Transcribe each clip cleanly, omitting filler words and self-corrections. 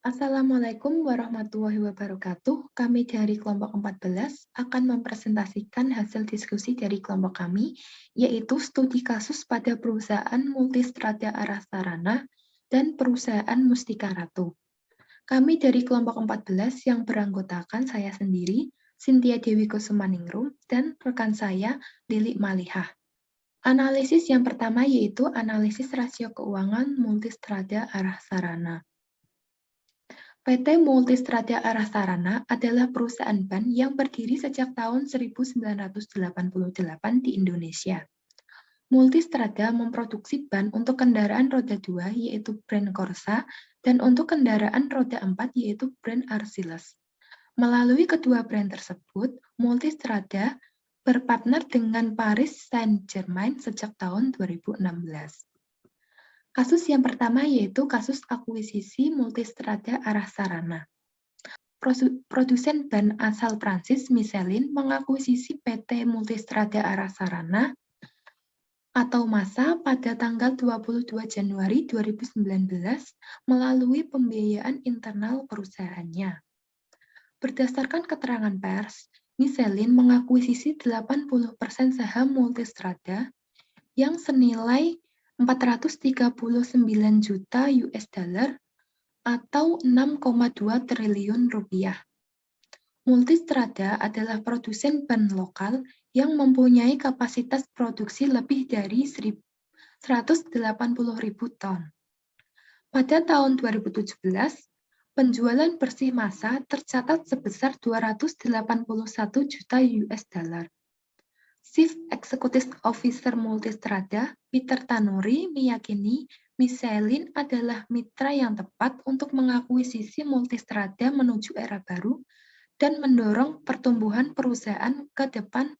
Assalamualaikum warahmatullahi wabarakatuh. Kami dari kelompok 14 akan mempresentasikan hasil diskusi dari kelompok kami, yaitu studi kasus pada perusahaan Multistrada Arah Sarana dan perusahaan Mustika Ratu. Kami dari kelompok 14 yang beranggotakan saya sendiri, Cynthia Dewi Kusumaningrum, dan rekan saya, Lilik Malihah. Analisis yang pertama yaitu analisis rasio keuangan Multistrada Arah Sarana. PT Multistrada Arah Sarana adalah perusahaan ban yang berdiri sejak tahun 1988 di Indonesia. Multistrada memproduksi ban untuk kendaraan roda 2 yaitu brand Corsa dan untuk kendaraan roda 4 yaitu brand Arciles. Melalui kedua brand tersebut, Multistrada berpartner dengan Paris Saint-Germain sejak tahun 2016. Kasus yang pertama yaitu kasus akuisisi Multistrada Arah Sarana. Produsen ban asal Prancis Michelin mengakuisisi PT Multistrada Arah Sarana atau MASA pada tanggal 22 Januari 2019 melalui pembiayaan internal perusahaannya. Berdasarkan keterangan pers, Michelin mengakuisisi 80% saham Multistrada yang senilai 439 juta US dollar atau 6,2 triliun rupiah. Multistrada adalah produsen ban lokal yang mempunyai kapasitas produksi lebih dari 180.000 ton. Pada tahun 2017, penjualan bersih MASA tercatat sebesar 281 juta US dollar. Chief Executive Officer Multistrada, Peter Tanuri, meyakini Michelin adalah mitra yang tepat untuk mengakuisisi Multistrada menuju era baru dan mendorong pertumbuhan perusahaan ke depan,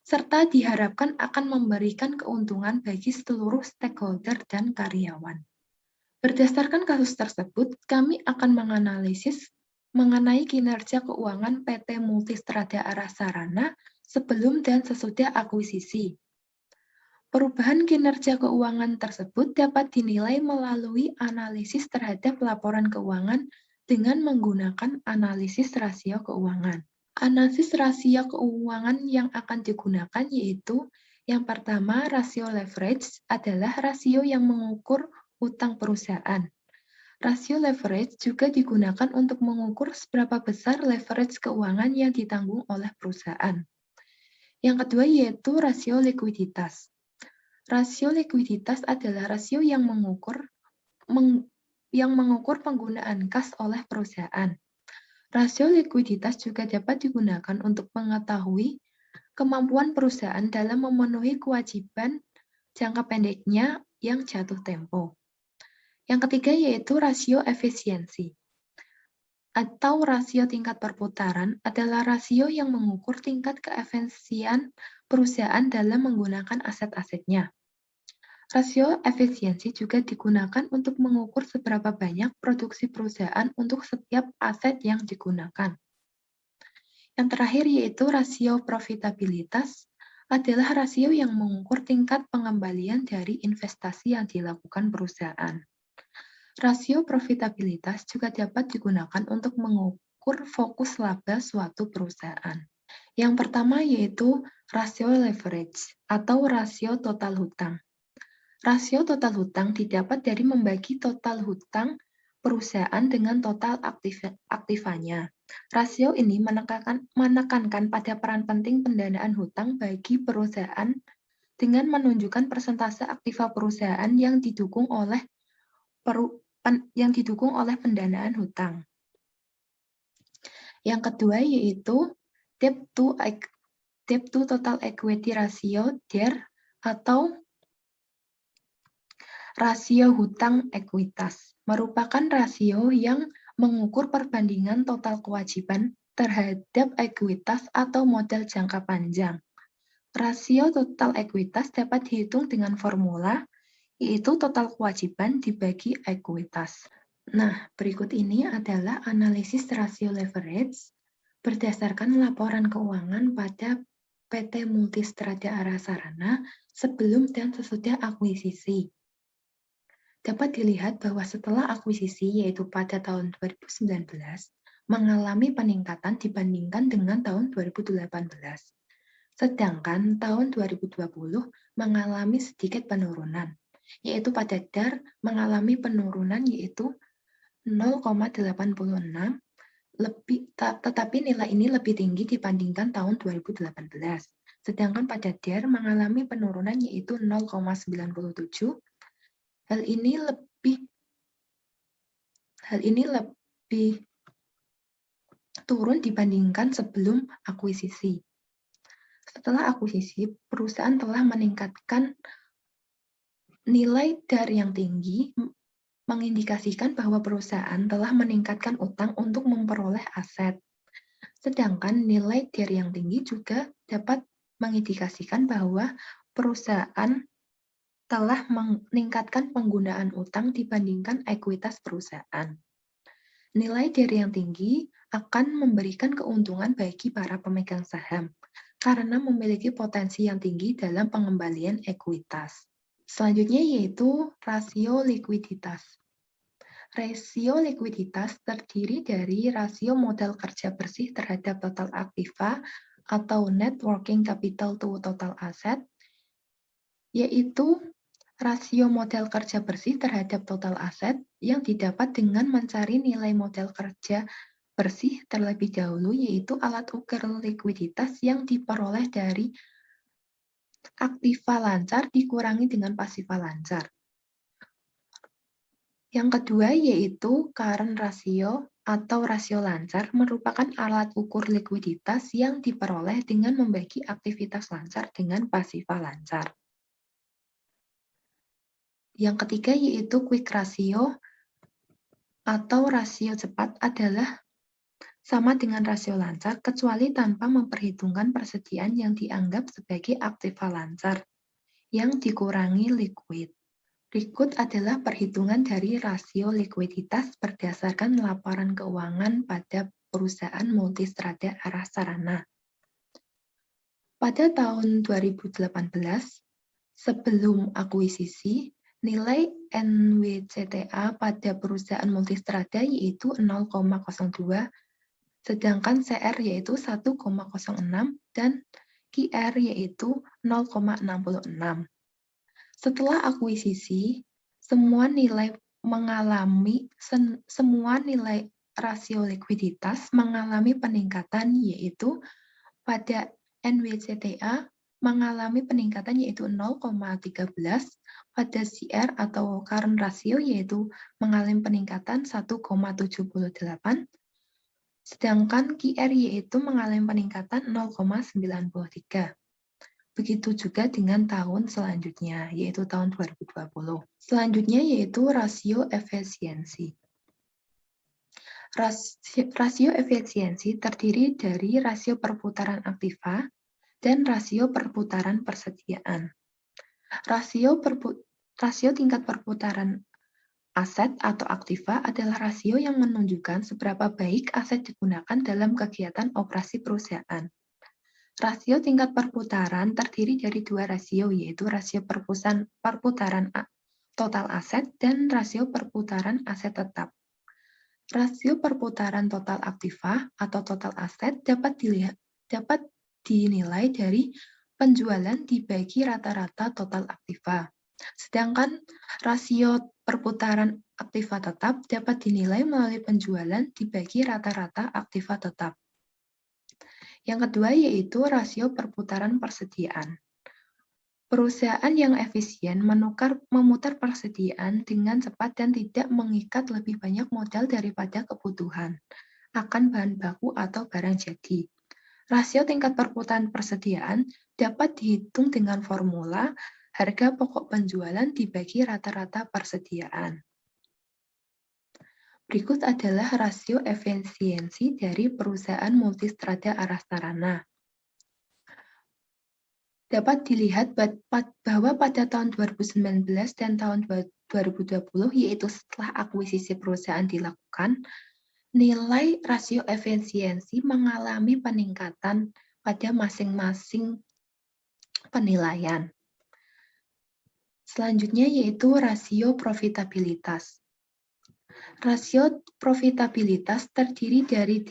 serta diharapkan akan memberikan keuntungan bagi seluruh stakeholder dan karyawan. Berdasarkan kasus tersebut, kami akan menganalisis mengenai kinerja keuangan PT Multistrada Arah Sarana sebelum dan sesudah akuisisi. Perubahan kinerja keuangan tersebut dapat dinilai melalui analisis terhadap laporan keuangan dengan menggunakan analisis rasio keuangan. Analisis rasio keuangan yang akan digunakan yaitu yang pertama, rasio leverage adalah rasio yang mengukur utang perusahaan. Rasio leverage juga digunakan untuk mengukur seberapa besar leverage keuangan yang ditanggung oleh perusahaan. Yang kedua yaitu rasio likuiditas. Rasio likuiditas adalah rasio yang mengukur penggunaan kas oleh perusahaan. Rasio likuiditas juga dapat digunakan untuk mengetahui kemampuan perusahaan dalam memenuhi kewajiban jangka pendeknya yang jatuh tempo. Yang ketiga yaitu rasio efisiensi atau rasio tingkat perputaran adalah rasio yang mengukur tingkat keefisien perusahaan dalam menggunakan aset-asetnya. Rasio efisiensi juga digunakan untuk mengukur seberapa banyak produksi perusahaan untuk setiap aset yang digunakan. Yang terakhir yaitu rasio profitabilitas adalah rasio yang mengukur tingkat pengembalian dari investasi yang dilakukan perusahaan. Rasio profitabilitas juga dapat digunakan untuk mengukur fokus laba suatu perusahaan. Yang pertama yaitu rasio leverage atau rasio total hutang. Rasio total hutang didapat dari membagi total hutang perusahaan dengan total aktifanya. Rasio ini menekankan pada peran penting pendanaan hutang bagi perusahaan dengan menunjukkan persentase aktiva perusahaan yang didukung oleh pendanaan hutang. Yang kedua yaitu debt to total equity ratio (DER) atau rasio hutang ekuitas, merupakan rasio yang mengukur perbandingan total kewajiban terhadap ekuitas atau modal jangka panjang. Rasio total ekuitas dapat dihitung dengan formula yaitu total kewajiban dibagi ekuitas. Nah, berikut ini adalah analisis rasio leverage berdasarkan laporan keuangan pada PT Multistrada Arah Sarana sebelum dan sesudah akuisisi. Dapat dilihat bahwa setelah akuisisi, yaitu pada tahun 2019, mengalami peningkatan dibandingkan dengan tahun 2018. Sedangkan tahun 2020 mengalami sedikit penurunan, yaitu pada DAR mengalami penurunan yaitu 0,86, tetapi nilai ini lebih tinggi dibandingkan tahun 2018. Sedangkan pada DAR mengalami penurunan yaitu 0,97. Hal ini lebih turun dibandingkan sebelum akuisisi. Setelah akuisisi, perusahaan telah meningkatkan nilai DAR yang tinggi, mengindikasikan bahwa perusahaan telah meningkatkan utang untuk memperoleh aset. Sedangkan nilai DAR yang tinggi juga dapat mengindikasikan bahwa perusahaan telah meningkatkan penggunaan utang dibandingkan ekuitas perusahaan. Nilai DAR yang tinggi akan memberikan keuntungan bagi para pemegang saham karena memiliki potensi yang tinggi dalam pengembalian ekuitas. Selanjutnya yaitu rasio likuiditas. Rasio likuiditas terdiri dari rasio modal kerja bersih terhadap total aktiva atau net working capital to total asset, yaitu rasio modal kerja bersih terhadap total aset yang didapat dengan mencari nilai modal kerja bersih terlebih dahulu, yaitu alat ukur likuiditas yang diperoleh dari aktiva lancar dikurangi dengan pasiva lancar. Yang kedua yaitu current ratio atau rasio lancar merupakan alat ukur likuiditas yang diperoleh dengan membagi aktivitas lancar dengan pasiva lancar. Yang ketiga yaitu quick ratio atau rasio cepat adalah sama dengan rasio lancar kecuali tanpa memperhitungkan persediaan yang dianggap sebagai aktiva lancar yang dikurangi liquid. Berikut adalah perhitungan dari rasio likuiditas berdasarkan laporan keuangan pada perusahaan multistrada arah sarana. Pada tahun 2018, sebelum akuisisi, nilai NWCTA pada perusahaan multistrada yaitu 0,02, sedangkan CR yaitu 1,06 dan QR yaitu 0,66. Setelah akuisisi, semua nilai rasio likuiditas mengalami peningkatan yaitu pada NWCTA mengalami peningkatan yaitu 0,13, pada CR atau current ratio yaitu mengalami peningkatan 1,78, sedangkan QR yaitu mengalami peningkatan 0,93. Begitu juga dengan tahun selanjutnya, yaitu tahun 2020. Selanjutnya yaitu rasio efisiensi. Rasio efisiensi terdiri dari rasio perputaran aktiva dan rasio perputaran persediaan. Rasio tingkat perputaran aset atau aktiva adalah rasio yang menunjukkan seberapa baik aset digunakan dalam kegiatan operasi perusahaan. Rasio tingkat perputaran terdiri dari dua rasio, yaitu rasio perputaran total aset dan rasio perputaran aset tetap. Rasio perputaran total aktiva atau total aset dapat dinilai dari penjualan dibagi rata-rata total aktiva. Sedangkan rasio perputaran aktiva tetap dapat dinilai melalui penjualan dibagi rata-rata aktiva tetap. Yang kedua yaitu rasio perputaran persediaan. Perusahaan yang efisien memutar persediaan dengan cepat dan tidak mengikat lebih banyak modal daripada kebutuhan akan bahan baku atau barang jadi. Rasio tingkat perputaran persediaan dapat dihitung dengan formula harga pokok penjualan dibagi rata-rata persediaan. Berikut adalah rasio efisiensi dari perusahaan multistrada arah sarana. Dapat dilihat bahwa pada tahun 2019 dan tahun 2020, yaitu setelah akuisisi perusahaan dilakukan, nilai rasio efisiensi mengalami peningkatan pada masing-masing penilaian. Selanjutnya yaitu rasio profitabilitas. Rasio profitabilitas terdiri dari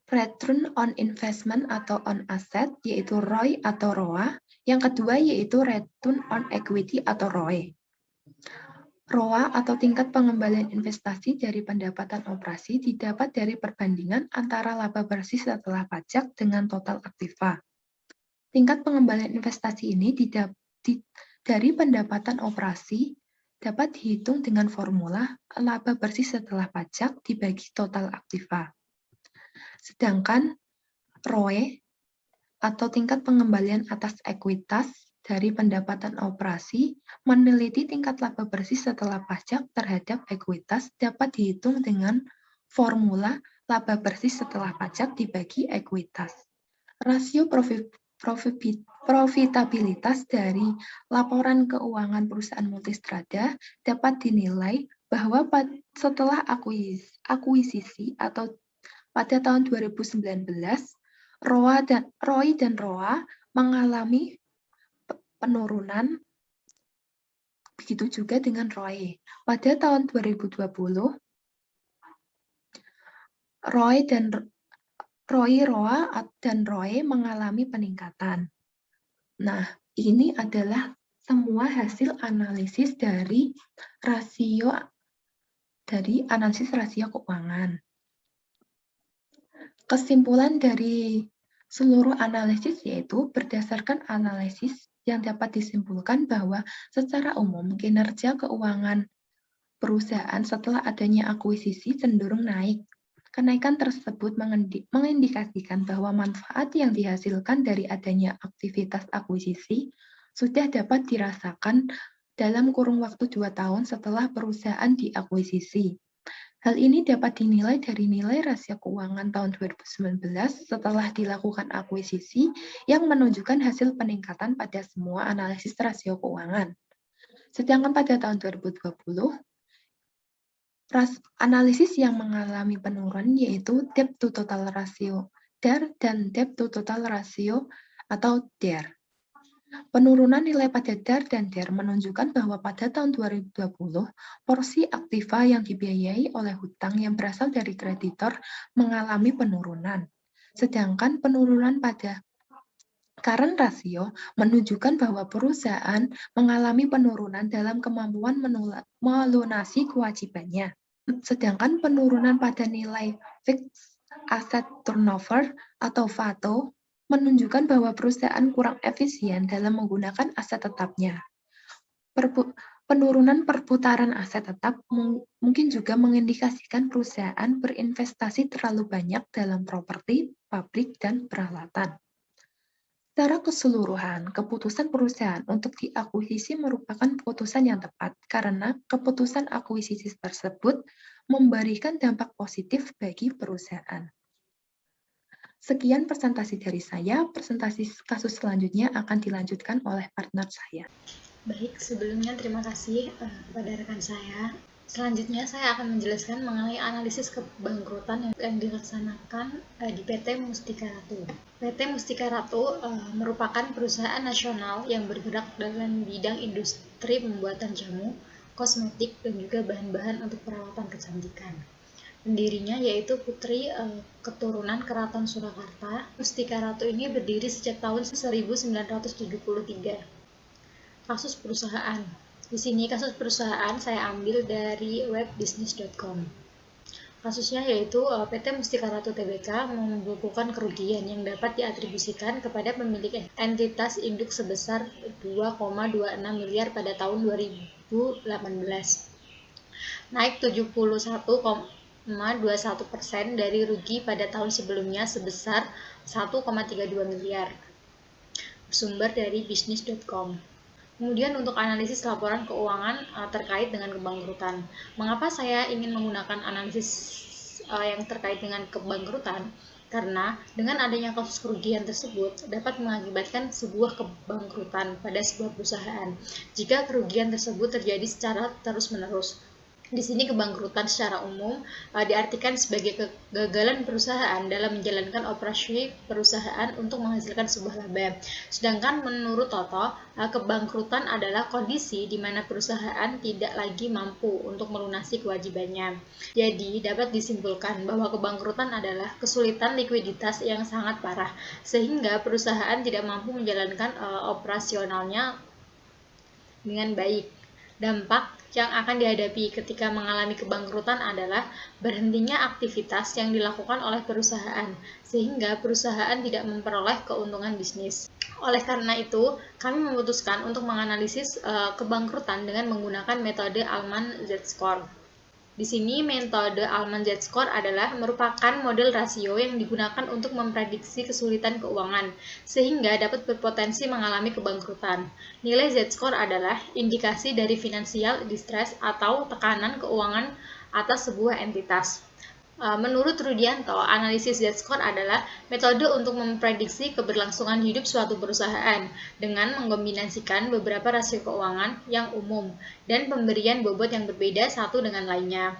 return on investment atau on asset, yaitu ROI atau ROA. Yang kedua yaitu return on equity atau ROE. ROA atau tingkat pengembalian investasi dari pendapatan operasi didapat dari perbandingan antara laba bersih setelah pajak dengan total aktiva. Tingkat pengembalian investasi ini dari pendapatan operasi dapat dihitung dengan formula laba bersih setelah pajak dibagi total aktiva. Sedangkan ROE atau tingkat pengembalian atas ekuitas dari pendapatan operasi meneliti tingkat laba bersih setelah pajak terhadap ekuitas dapat dihitung dengan formula laba bersih setelah pajak dibagi ekuitas. Rasio profitabilitas dari laporan keuangan perusahaan multistrada dapat dinilai bahwa setelah akuisisi atau pada tahun 2019, ROI dan ROA mengalami penurunan, begitu juga dengan ROE. Pada tahun 2020, ROI, ROA, dan ROE mengalami peningkatan. Nah, ini adalah semua hasil analisis dari analisis rasio keuangan. Kesimpulan dari seluruh analisis yaitu berdasarkan analisis yang dapat disimpulkan bahwa secara umum kinerja keuangan perusahaan setelah adanya akuisisi cenderung naik. Kenaikan tersebut mengindikasikan bahwa manfaat yang dihasilkan dari adanya aktivitas akuisisi sudah dapat dirasakan dalam kurun waktu 2 tahun setelah perusahaan diakuisisi. Hal ini dapat dinilai dari nilai rasio keuangan tahun 2019 setelah dilakukan akuisisi yang menunjukkan hasil peningkatan pada semua analisis rasio keuangan. Sedangkan pada tahun 2020, analisis yang mengalami penurunan yaitu debt to total ratio DER dan debt to total ratio atau DER. Penurunan nilai pada DER dan DER menunjukkan bahwa pada tahun 2020, porsi aktiva yang dibiayai oleh hutang yang berasal dari kreditor mengalami penurunan. Sedangkan penurunan pada current ratio menunjukkan bahwa perusahaan mengalami penurunan dalam kemampuan melunasi kewajibannya. Sedangkan penurunan pada nilai fixed asset turnover atau FATO menunjukkan bahwa perusahaan kurang efisien dalam menggunakan aset tetapnya. Penurunan perputaran aset tetap mungkin juga mengindikasikan perusahaan berinvestasi terlalu banyak dalam properti, pabrik, dan peralatan. Secara keseluruhan, keputusan perusahaan untuk diakuisisi merupakan keputusan yang tepat karena keputusan akuisisi tersebut memberikan dampak positif bagi perusahaan. Sekian presentasi dari saya, presentasi kasus selanjutnya akan dilanjutkan oleh partner saya. Baik, sebelumnya terima kasih kepada rekan saya. Selanjutnya saya akan menjelaskan mengenai analisis kebangkrutan yang dilaksanakan di PT Mustika Ratu. PT Mustika Ratu merupakan perusahaan nasional yang bergerak dalam bidang industri pembuatan jamu, kosmetik, dan juga bahan-bahan untuk perawatan kecantikan. Pendirinya yaitu putri keturunan Keraton Surakarta. Mustika Ratu ini berdiri sejak tahun 1973. Kasus perusahaan. Di sini kasus perusahaan saya ambil dari webbusiness.com. Kasusnya yaitu PT Mustika Ratu Tbk membukukan kerugian yang dapat diatribusikan kepada pemilik entitas induk sebesar 2,26 miliar pada tahun 2018. Naik 71,21% dari rugi pada tahun sebelumnya sebesar 1,32 miliar. Bersumber dari bisnis.com. Kemudian untuk analisis laporan keuangan terkait dengan kebangkrutan. Mengapa saya ingin menggunakan analisis yang terkait dengan kebangkrutan? Karena dengan adanya kasus kerugian tersebut dapat mengakibatkan sebuah kebangkrutan pada sebuah perusahaan jika kerugian tersebut terjadi secara terus-menerus. Di sini kebangkrutan secara umum diartikan sebagai kegagalan perusahaan dalam menjalankan operasi perusahaan untuk menghasilkan sebuah laba. Sedangkan menurut Toto, kebangkrutan adalah kondisi di mana perusahaan tidak lagi mampu untuk melunasi kewajibannya. Jadi, dapat disimpulkan bahwa kebangkrutan adalah kesulitan likuiditas yang sangat parah, sehingga perusahaan tidak mampu menjalankan operasionalnya dengan baik. Dampak yang akan dihadapi ketika mengalami kebangkrutan adalah berhentinya aktivitas yang dilakukan oleh perusahaan, sehingga perusahaan tidak memperoleh keuntungan bisnis. Oleh karena itu, kami memutuskan untuk menganalisis kebangkrutan dengan menggunakan metode Allman Z-score. Di sini metode Allman Z-score adalah merupakan model rasio yang digunakan untuk memprediksi kesulitan keuangan, sehingga dapat berpotensi mengalami kebangkrutan. Nilai Z-score adalah indikasi dari financial distress atau tekanan keuangan atas sebuah entitas. Menurut Rudianto, analisis Z-score adalah metode untuk memprediksi keberlangsungan hidup suatu perusahaan dengan mengkombinasikan beberapa rasio keuangan yang umum dan pemberian bobot yang berbeda satu dengan lainnya.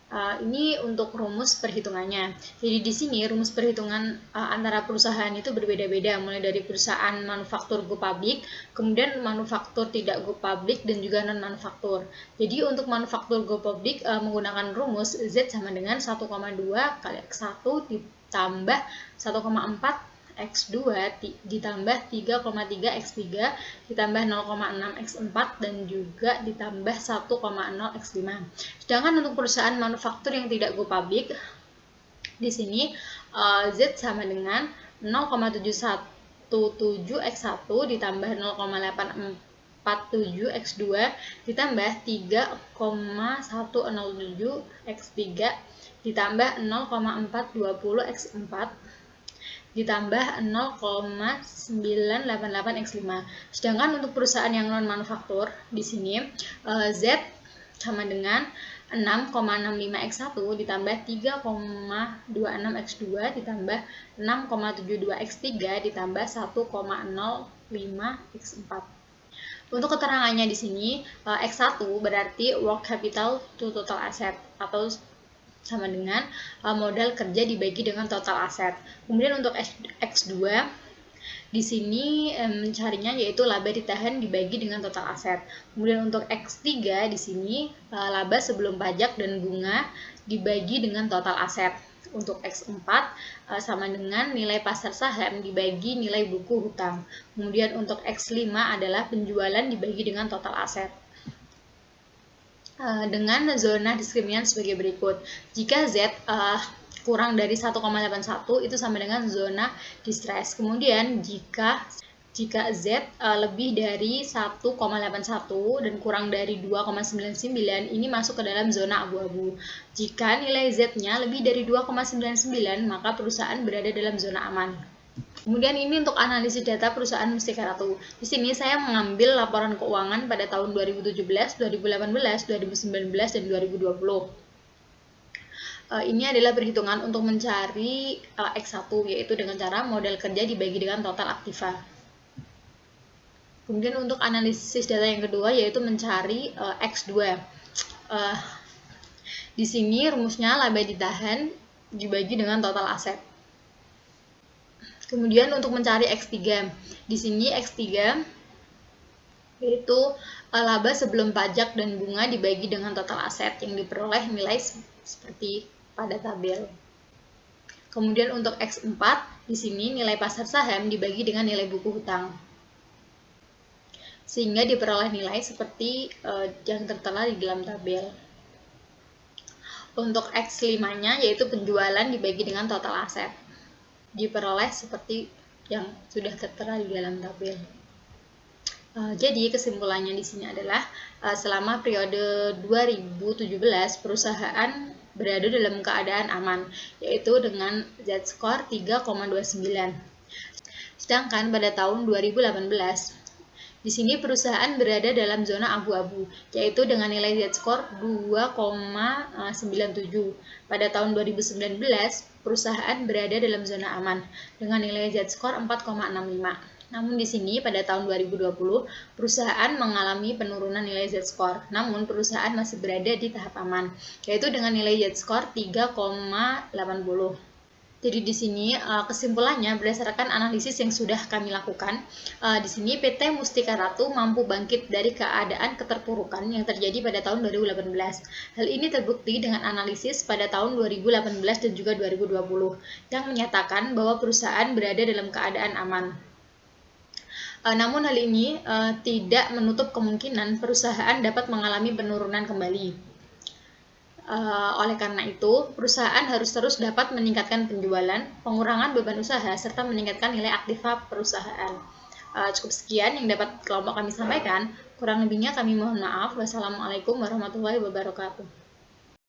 Ini untuk rumus perhitungannya. Jadi di sini rumus perhitungan antara perusahaan itu berbeda-beda, mulai dari perusahaan manufaktur go public, kemudian manufaktur tidak go public, dan juga non-manufaktur. Jadi untuk manufaktur go public menggunakan rumus Z sama dengan 1,2 kali X1 ditambah 1,4 X2 ditambah 3,3 X3 ditambah 0,6 X4 dan juga ditambah 1,0 X5. Sedangkan untuk perusahaan manufaktur yang tidak go public, di sini Z sama dengan 0,717 X1 ditambah 0,847 X2 ditambah 3,107 X3 ditambah 0,420 X4 ditambah 0,988 X5. Sedangkan untuk perusahaan yang non manufaktur di sini Z sama dengan 6,65 X1 ditambah 3,26 X2 ditambah 6,72 X3 ditambah 1,05 X4. Untuk keterangannya di sini X1 berarti work capital to total asset atau sama dengan modal kerja dibagi dengan total aset. Kemudian untuk X2 di sini mencarinya yaitu laba ditahan dibagi dengan total aset. Kemudian untuk X3 di sini laba sebelum pajak dan bunga dibagi dengan total aset. Untuk X4 sama dengan nilai pasar saham dibagi nilai buku hutang. Kemudian untuk X5 adalah penjualan dibagi dengan total aset. Dengan zona diskriminan sebagai berikut. Jika Z kurang dari 1,81 itu sama dengan zona distress. Kemudian jika Z lebih dari 1,81 dan kurang dari 2,99 ini masuk ke dalam zona abu-abu. Jika nilai Z-nya lebih dari 2,99 maka perusahaan berada dalam zona aman. Kemudian ini untuk analisis data perusahaan Mustika Ratu. Di sini saya mengambil laporan keuangan pada tahun 2017, 2018, 2019, dan 2020. Ini adalah perhitungan untuk mencari X1, yaitu dengan cara modal kerja dibagi dengan total aktiva. Kemudian untuk analisis data yang kedua yaitu mencari X2. Di sini rumusnya laba ditahan dibagi dengan total aset. Kemudian untuk mencari X3, di sini X3 yaitu laba sebelum pajak dan bunga dibagi dengan total aset yang diperoleh nilai seperti pada tabel. Kemudian untuk X4, di sini nilai pasar saham dibagi dengan nilai buku hutang. Sehingga diperoleh nilai seperti yang tertera di dalam tabel. Untuk X5-nya yaitu penjualan dibagi dengan total aset. Diperoleh seperti yang sudah tertera di dalam tabel. Jadi kesimpulannya di sini adalah selama periode 2017 perusahaan berada dalam keadaan aman, yaitu dengan Z-score 3,29. Sedangkan pada tahun 2018 di sini perusahaan berada dalam zona abu-abu, yaitu dengan nilai Z-score 2,97. Pada tahun 2019, perusahaan berada dalam zona aman dengan nilai Z-score 4,65. Namun di sini pada tahun 2020 perusahaan mengalami penurunan nilai Z-score. Namun perusahaan masih berada di tahap aman, yaitu dengan nilai Z-score 3,80. Jadi di sini kesimpulannya berdasarkan analisis yang sudah kami lakukan, di sini PT Mustika Ratu mampu bangkit dari keadaan keterpurukan yang terjadi pada tahun 2018. Hal ini terbukti dengan analisis pada tahun 2018 dan juga 2020 yang menyatakan bahwa perusahaan berada dalam keadaan aman. Namun hal ini tidak menutup kemungkinan perusahaan dapat mengalami penurunan kembali. Oleh karena itu, perusahaan harus terus dapat meningkatkan penjualan, pengurangan beban usaha, serta meningkatkan nilai aktiva perusahaan. Cukup sekian yang dapat kelompok kami sampaikan. Kurang lebihnya kami mohon maaf. Wassalamualaikum warahmatullahi wabarakatuh.